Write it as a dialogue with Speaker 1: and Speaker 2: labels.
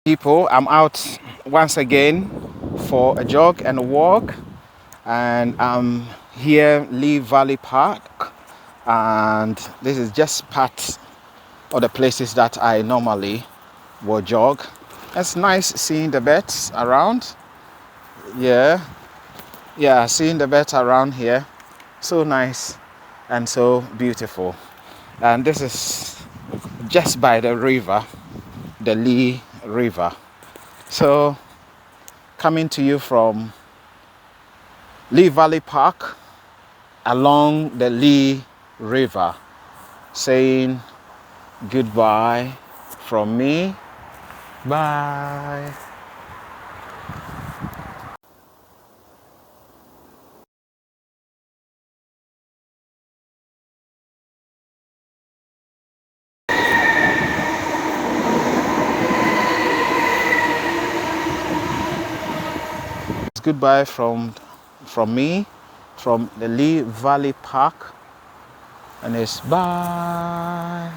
Speaker 1: People, I'm out once again for a jog and a walk, and I'm here Lee Valley Park, and this is just part of the places that I normally will jog. It's nice seeing the birds around. Yeah, seeing the birds around here, so nice and so beautiful. And this is just by the river, the Lee River. So coming to you from Lee Valley Park along the Lee River, saying goodbye from me. Bye. It's goodbye from me, from the Lee Valley Park, and it's bye.